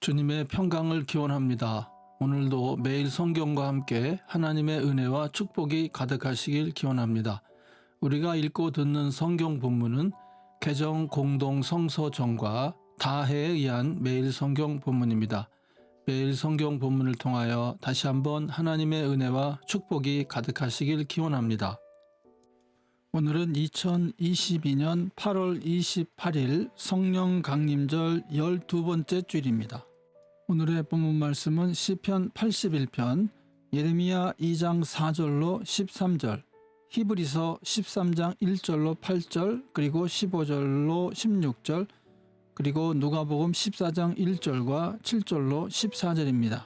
주님의 평강을 기원합니다. 오늘도 매일 성경과 함께 하나님의 은혜와 축복이 가득하시길 기원합니다. 우리가 읽고 듣는 성경 본문은 개정 공동 성서정과 다해에 의한 매일 성경 본문입니다. 매일 성경 본문을 통하여 다시 한번 하나님의 은혜와 축복이 가득하시길 기원합니다. 오늘은 2022년 8월 28일 성령 강림절 12번째 주일입니다. 오늘의 본문 말씀은 시편 81편, 예레미야 2장 4절로 13절, 히브리서 13장 1절로 8절, 그리고 15절로 16절, 그리고 누가복음 14장 1절과 7절로 14절입니다.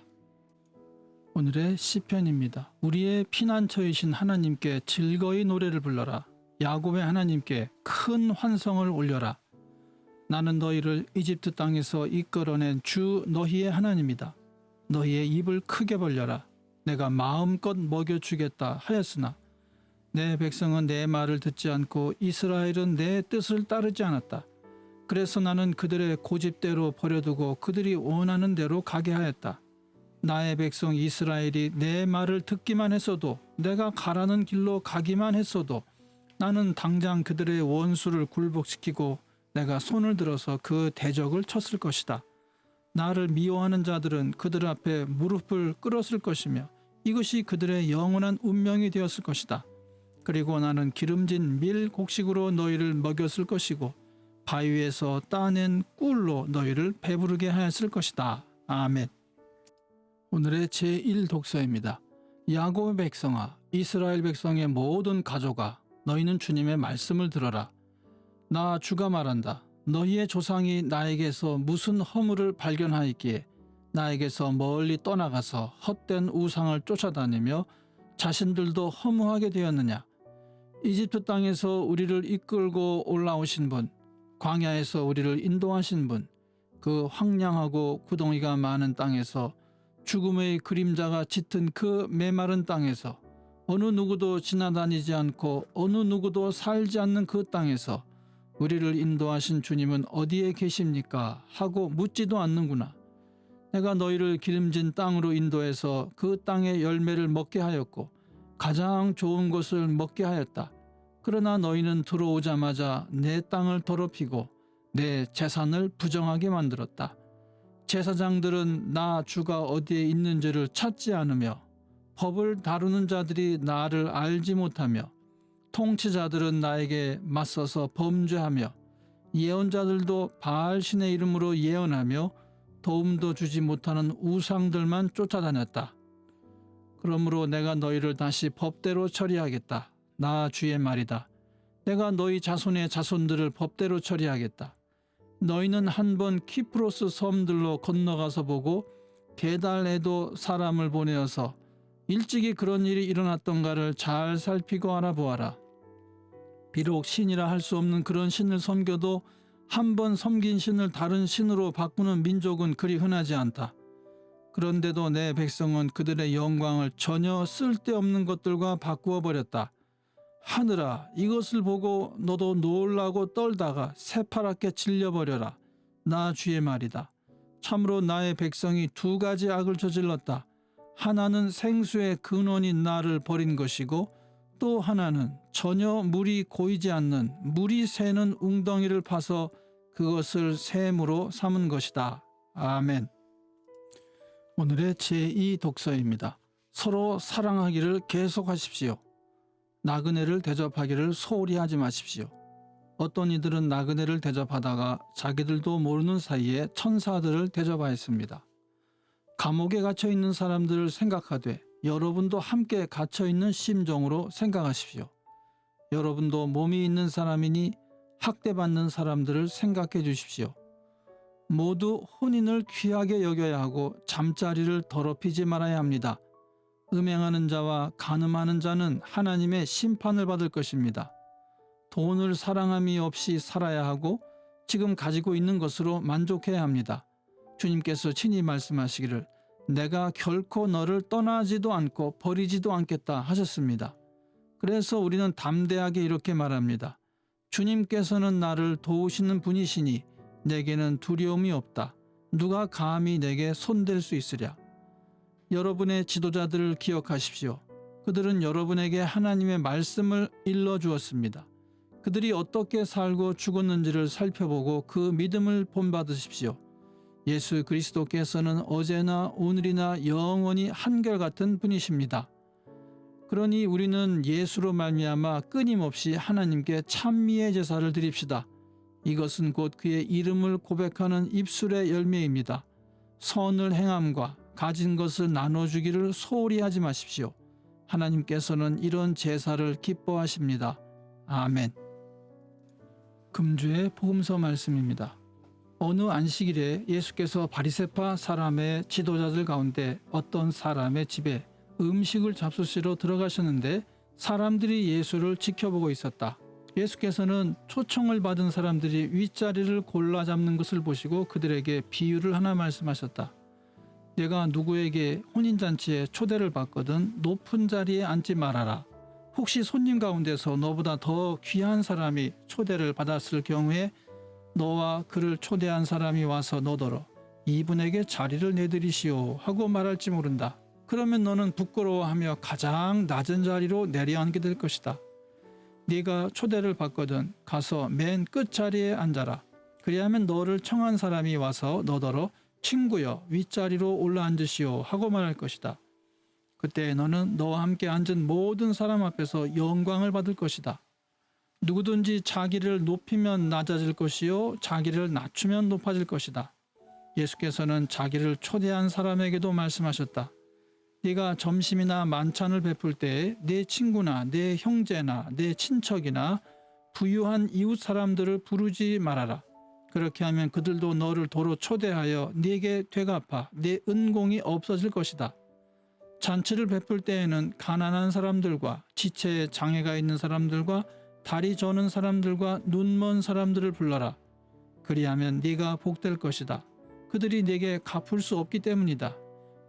오늘의 시편입니다. 우리의 피난처이신 하나님께 즐거이 노래를 불러라. 야곱의 하나님께 큰 환성을 올려라. 나는 너희를 이집트 땅에서 이끌어낸 주 너희의 하나님이다. 너희의 입을 크게 벌려라. 내가 마음껏 먹여주겠다 하였으나 내 백성은 내 말을 듣지 않고 이스라엘은 내 뜻을 따르지 않았다. 그래서 나는 그들의 고집대로 버려두고 그들이 원하는 대로 가게 하였다. 나의 백성 이스라엘이 내 말을 듣기만 했어도, 내가 가라는 길로 가기만 했어도 나는 당장 그들의 원수를 굴복시키고 내가 손을 들어서 그 대적을 쳤을 것이다. 나를 미워하는 자들은 그들 앞에 무릎을 꿇었을 것이며 이것이 그들의 영원한 운명이 되었을 것이다. 그리고 나는 기름진 밀 곡식으로 너희를 먹였을 것이고 바위에서 따낸 꿀로 너희를 배부르게 하였을 것이다. 아멘. 오늘의 제1독서입니다. 야곱의 백성아, 이스라엘 백성의 모든 가족아, 너희는 주님의 말씀을 들어라. 나 주가 말한다. 너희의 조상이 나에게서 무슨 허물을 발견하였기에 나에게서 멀리 떠나가서 헛된 우상을 쫓아다니며 자신들도 허무하게 되었느냐. 이집트 땅에서 우리를 이끌고 올라오신 분, 광야에서 우리를 인도하신 분, 그 황량하고 구덩이가 많은 땅에서 죽음의 그림자가 짙은 그 메마른 땅에서 어느 누구도 지나다니지 않고 어느 누구도 살지 않는 그 땅에서 우리를 인도하신 주님은 어디에 계십니까? 하고 묻지도 않는구나. 내가 너희를 기름진 땅으로 인도해서 그 땅의 열매를 먹게 하였고 가장 좋은 것을 먹게 하였다. 그러나 너희는 들어오자마자 내 땅을 더럽히고 내 제산을 부정하게 만들었다. 제사장들은 나 주가 어디에 있는지를 찾지 않으며 법을 다루는 자들이 나를 알지 못하며 통치자들은 나에게 맞서서 범죄하며 예언자들도 바알신의 이름으로 예언하며 도움도 주지 못하는 우상들만 쫓아다녔다. 그러므로 내가 너희를 다시 법대로 처리하겠다. 나 주의 말이다. 내가 너희 자손의 자손들을 법대로 처리하겠다. 너희는 한번 키프로스 섬들로 건너가서 보고 게달에도 사람을 보내어서 일찍이 그런 일이 일어났던가를 잘 살피고 알아보아라. 비록 신이라 할 수 없는 그런 신을 섬겨도 한번 섬긴 신을 다른 신으로 바꾸는 민족은 그리 흔하지 않다. 그런데도 내 백성은 그들의 영광을 전혀 쓸데없는 것들과 바꾸어 버렸다. 하늘아, 이것을 보고 너도 놀라고 떨다가 새파랗게 질려버려라. 나 주의 말이다. 참으로 나의 백성이 두 가지 악을 저질렀다. 하나는 생수의 근원인 나를 버린 것이고 또 하나는 전혀 물이 고이지 않는 물이 새는 웅덩이를 파서 그것을 샘으로 삼은 것이다. 아멘. 오늘의 제2독서입니다. 서로 사랑하기를 계속하십시오. 나그네를 대접하기를 소홀히 하지 마십시오. 어떤 이들은 나그네를 대접하다가 자기들도 모르는 사이에 천사들을 대접하였습니다. 감옥에 갇혀있는 사람들을 생각하되 여러분도 함께 갇혀있는 심정으로 생각하십시오. 여러분도 몸이 있는 사람이니 학대받는 사람들을 생각해 주십시오. 모두 혼인을 귀하게 여겨야 하고 잠자리를 더럽히지 말아야 합니다. 음행하는 자와 간음하는 자는 하나님의 심판을 받을 것입니다. 돈을 사랑함이 없이 살아야 하고 지금 가지고 있는 것으로 만족해야 합니다. 주님께서 친히 말씀하시기를 내가 결코 너를 떠나지도 않고 버리지도 않겠다 하셨습니다. 그래서 우리는 담대하게 이렇게 말합니다. 주님께서는 나를 도우시는 분이시니 내게는 두려움이 없다. 누가 감히 내게 손댈 수 있으랴. 여러분의 지도자들을 기억하십시오. 그들은 여러분에게 하나님의 말씀을 일러주었습니다. 그들이 어떻게 살고 죽었는지를 살펴보고 그 믿음을 본받으십시오. 예수 그리스도께서는 어제나 오늘이나 영원히 한결같은 분이십니다. 그러니 우리는 예수로 말미암아 끊임없이 하나님께 찬미의 제사를 드립시다. 이것은 곧 그의 이름을 고백하는 입술의 열매입니다. 선을 행함과 가진 것을 나눠주기를 소홀히 하지 마십시오. 하나님께서는 이런 제사를 기뻐하십니다. 아멘. 금주의 복음서 말씀입니다. 어느 안식일에 예수께서 바리새파 사람의 지도자들 가운데 어떤 사람의 집에 음식을 잡수시러 들어가셨는데 사람들이 예수를 지켜보고 있었다. 예수께서는 초청을 받은 사람들이 윗자리를 골라 잡는 것을 보시고 그들에게 비유를 하나 말씀하셨다. 내가 누구에게 혼인잔치에 초대를 받거든 높은 자리에 앉지 말아라. 혹시 손님 가운데서 너보다 더 귀한 사람이 초대를 받았을 경우에 너와 그를 초대한 사람이 와서 너더러 이분에게 자리를 내드리시오 하고 말할지 모른다. 그러면 너는 부끄러워하며 가장 낮은 자리로 내려앉게 될 것이다. 네가 초대를 받거든 가서 맨 끝자리에 앉아라. 그리하면 너를 청한 사람이 와서 너더러 친구여 윗자리로 올라앉으시오 하고 말할 것이다. 그때 너는 너와 함께 앉은 모든 사람 앞에서 영광을 받을 것이다. 누구든지 자기를 높이면 낮아질 것이요 자기를 낮추면 높아질 것이다. 예수께서는 자기를 초대한 사람에게도 말씀하셨다. 네가 점심이나 만찬을 베풀 때에 네 친구나 네 형제나 네 친척이나 부유한 이웃 사람들을 부르지 말아라. 그렇게 하면 그들도 너를 도로 초대하여 네게 되갚아 네 은공이 없어질 것이다. 잔치를 베풀 때에는 가난한 사람들과 지체에 장애가 있는 사람들과 다리 저는 사람들과 눈먼 사람들을 불러라. 그리하면 네가 복될 것이다. 그들이 네게 갚을 수 없기 때문이다.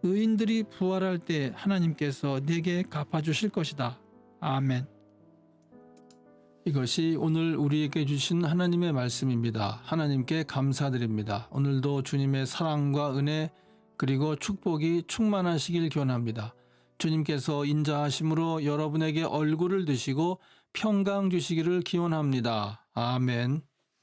의인들이 부활할 때 하나님께서 네게 갚아주실 것이다. 아멘. 이것이 오늘 우리에게 주신 하나님의 말씀입니다. 하나님께 감사드립니다. 오늘도 주님의 사랑과 은혜 그리고 축복이 충만하시길 기원합니다. 주님께서 인자하심으로 여러분에게 얼굴을 드시고 평강 주시기를 기원합니다. 아멘.